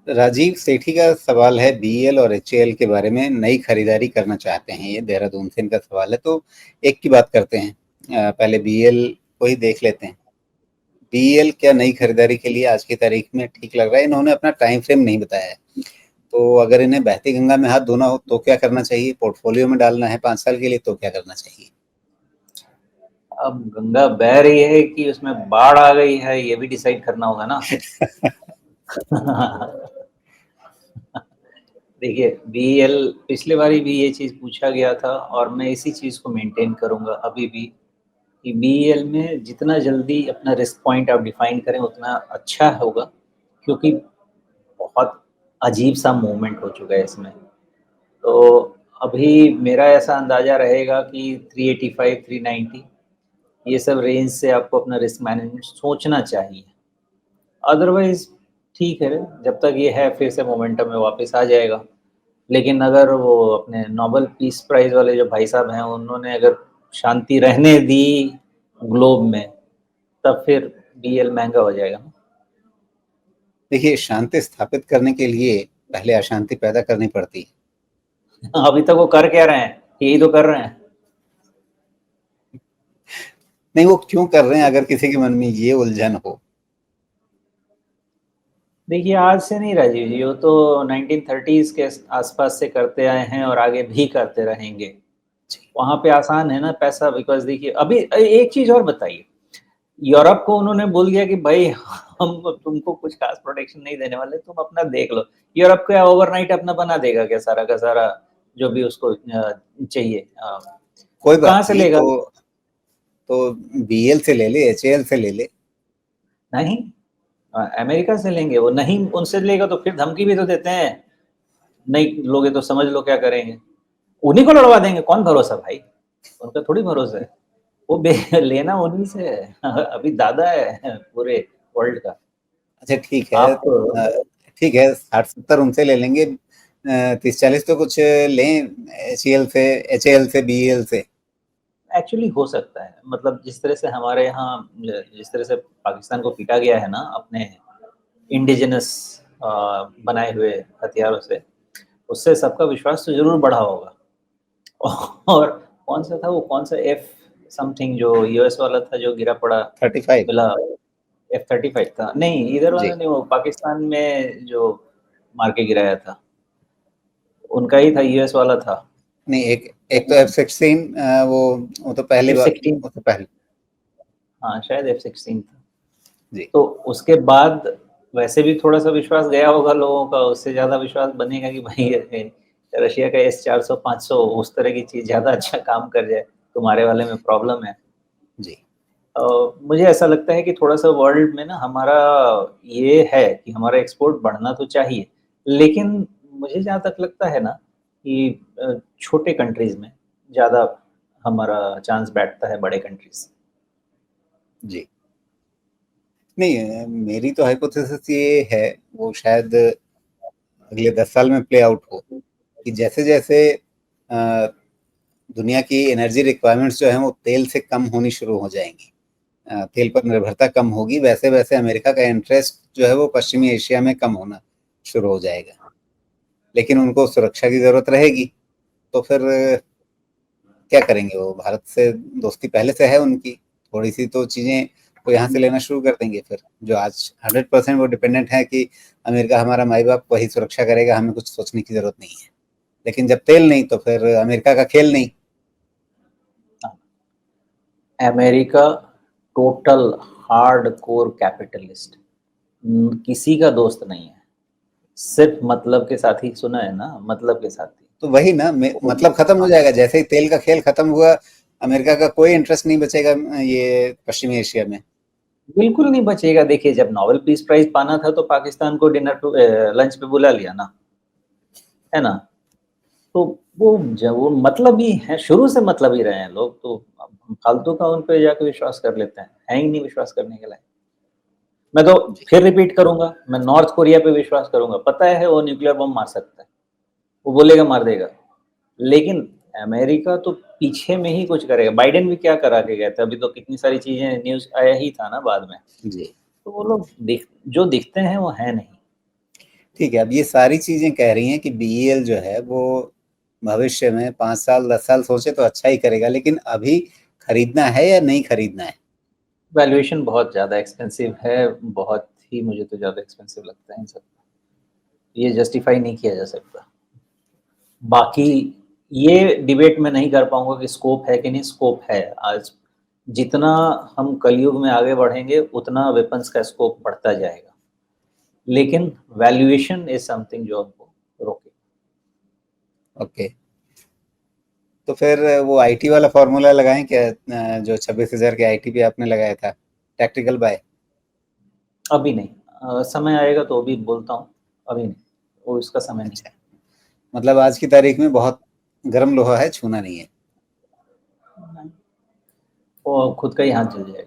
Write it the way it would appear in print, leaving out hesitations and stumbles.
राजीव सेठी का सवाल है, बीईएल और एचएएल के बारे में नई खरीदारी करना चाहते हैं, ये देहरादून से इनका सवाल है। तो एक की बात करते हैं, पहले बीईएल को ही देख लेते हैं। बीईएल क्या नई खरीदारी के लिए आज की तारीख में ठीक लग रहा है? इन्होंने अपना टाइम फ्रेम नहीं बताया है, तो अगर इन्हें बहती गंगा में हाथ धोना हो तो क्या करना चाहिए? पोर्टफोलियो में डालना है 5 साल के लिए तो क्या करना चाहिए? अब गंगा बह रही है कि उसमें बाढ़ आ गई है, ये भी डिसाइड करना होगा ना। देखिए, बीईएल पिछले बारी भी ये चीज़ पूछा गया था और मैं इसी चीज़ को मेंटेन करूँगा अभी भी, कि बीईएल में जितना जल्दी अपना रिस्क पॉइंट आप डिफाइन करें उतना अच्छा होगा, क्योंकि बहुत अजीब-सा मूवमेंट हो चुका है इसमें। तो अभी मेरा ऐसा अंदाज़ा रहेगा कि 385, 390 ये सब रेंज से आपको अपना रिस्क मैनेजमेंट सोचना चाहिए। अदरवाइज़ ठीक है, जब तक ये है फिर से मोमेंटम में वापस आ जाएगा। लेकिन अगर वो अपने नोबेल पीस प्राइज़ वाले जो भाई साहब हैं, उन्होंने अगर शांति रहने दी ग्लोब में, तब फिर बीएल महँगा हो जाएगा। देखिए, शांति स्थापित करने के लिए पहले अशांति पैदा करनी पड़ती है। अभी तक वो कर क्या रहे हैं? यही तो कर रहे हैं। नहीं, वो क्यों कर रहे हैं अगर किसी के मन में ये उलझन हो? देखिए, आज से नहीं राजीव जी, वो तो 1930s के आसपास से करते आए हैं और आगे भी करते रहेंगे। वहाँ पे आसान है ना पैसा, बिकॉज़ देखिए अभी एक चीज़ और बताइए, यूरोप को उन्होंने बोल दिया कि भाई हम तुमको कुछ खास प्रोटेक्शन नहीं देने वाले, तुम अपना देख लो। यूरोप क्या ओवरनाइट अपना बना देगा क्या सारा का सारा जो भी उसको चाहिए? कोई वो बात कहाँ से नहीं, लेगा? तो बीएल से ले ले, एचएएल से ले ले। नहीं, अमेरिका से लेंगे, वो नहीं उनसे लेगा तो फिर धमकी भी तो देते हैं, नहीं लोगे तो समझ लो क्या करेंगे। उन्हीं को लड़वा देंगे, कौन भरोसा भाई? उनका थोड़ी भरोसा है। वो बे लेना उन्हीं से है। अभी दादा है पूरे वर्ल्ड का। अच्छा ठीक है, आप ठीक है, 60-70 उनसे ले लेंगे, 30-40 तो कुछ लें एचएएल से, एचएएल से, बीएल से। एक्चुअली हो सकता है, मतलब जिस तरह से हमारे यहाँ जिस तरह से पाकिस्तान को पीटा गया है ना अपने इंडिजिनस बनाए हुए हथियारों से, उससे सबका विश्वास तो ज़रूर बढ़ा होगा। और कौन-सा था वो, कौन-सा एफ समथिंग जो यूएस वाला था जो गिरा पड़ा, 35। मिला F-35 था। नहीं, इधर वाला जी। नहीं, वो पाकिस्तान में जो मार के गिराया था, उनका ही था, यूएस वाला था। नहीं, एक एक तो F-16, वो तो पहली बार, F-16 वो तो पहले। हाँ, शायद F-16 था। जी। तो उसके बाद वैसे भी थोड़ा-सा विश्वास गया होगा लोगों का, उससे ज़्यादा विश्वास बनेगा कि भाई रशिया का S-400, 500 उस तरह की चीज़ ज़्यादा अच्छा काम कर जाए, तुम्हारे वाले में प्रॉब्लम है। जी। मुझे ऐसा लगता है कि थोड़ा-सा वर्ल्ड में ना हमारा ये है कि हमारा एक्सपोर्ट बढ़ना तो चाहिए, लेकिन मुझे जहाँ तक लगता है ना कि छोटे कंट्रीज़ में ज़्यादा हमारा चांस बैठता है बड़े कंट्रीज़ से। जी। नहीं, मेरी तो हाइपोथेसिस ये है, वो शायद अगले 10 साल में प्ले आउट हो, कि जैसे-जैसे अ, दुनिया की एनर्जी रिक्वायरमेंट्स जो हैं वो तेल से कम होनी शुरू हो जाएँगी, तेल पर निर्भरता कम होगी, वैसे-वैसे अमेरिका का इंटरेस्ट जो है वो पश्चिमी एशिया में कम होना शुरू हो जाएगा। लेकिन उनको सुरक्षा की ज़रूरत रहेगी, तो फिर क्या करेंगे वो? भारत से दोस्ती पहले से है उनकी, थोड़ी-सी तो चीज़ें वो यहाँ से लेना शुरू कर देंगे फिर। जो आज 100% वो डिपेंडेंट है कि अमेरिका हमारा माई-बाप, वही सुरक्षा करेगा, हमें कुछ सोचने की ज़रूरत नहीं है। लेकिन जब तेल नहीं तो फिर अमेरिका का खेल नहीं। अमेरिका टोटल हार्डकोर कैपिटलिस्ट, किसी का दोस्त नहीं है। सिर्फ़ मतलब के साथ ही, सुना है ना? मतलब के साथ ही। तो वही ना, मतलब खत्म हो जाएगा जैसे ही तेल का खेल खत्म हुआ, अमेरिका का कोई इंटरेस्ट नहीं बचेगा ये पश्चिमी एशिया में। बिल्कुल नहीं बचेगा। देखिए, जब नोबेल पीस प्राइज़ पाना था तो पाकिस्तान को लंच पे बुला लिया ना, है ना? तो वो मतलबी हैं, शुरू से मतलबी रहे हैं लोग, तो अब फालतू का उन पे जाके विश्वास कर लेते हैं। है ही नहीं विश्वास करने के लायक। मैं तो जी। फिर रिपीट करूँगा, मैं नॉर्थ कोरिया पे विश्वास करूँगा। पता है वो न्यूक्लियर बम मार सकता है। वो बोलेगा मार देगा। लेकिन अमेरिका तो पीछे में ही कुछ करेगा। बाइडेन भी क्या करा के गए थे, अभी तो कितनी सारी चीज़ें न्यूज़ आया ही था ना बाद में। जी। तो वो लोग जो दिखते हैं वो हैं नहीं। ठीक है, अब ये सारी चीज़ें कह रही हैं कि बीईएल जो है वो भविष्य में 5 साल 10 साल सोचे तो अच्छा ही करेगा, लेकिन अभी खरीदना है या नहीं खरीदना है? वैल्यूएशन बहुत ज़्यादा एक्सपेंसिव है, बहुत ही मुझे तो ज़्यादा एक्सपेंसिव लगता है इन सब। ये जस्टिफ़ाई नहीं किया जा सकता। बाकी जी, ये डिबेट मैं नहीं कर पाऊँगा कि स्कोप है कि नहीं, स्कोप है। आज जितना हम कलयुग में आगे बढ़ेंगे, उतना वेपन्स का स्कोप बढ़ता जाएगा। लेकिन वैल्यूएशन इज़ समथिंग जो हमको रोके। ओके। तो फिर वो आईटी वाला फ़ॉर्मूला लगाएँ क्या, जो 26,000 के आईटी पे आपने लगाया था, टैक्टिकल बाय? अभी नहीं समय आएगा तो अभी बोलता हूँ, अभी नहीं, वो इसका समय नहीं। अच्छा, मतलब आज की तारीख में बहुत गर्म लोहा है, छूना नहीं है। वो खुद का ही हाथ जल जाएगा।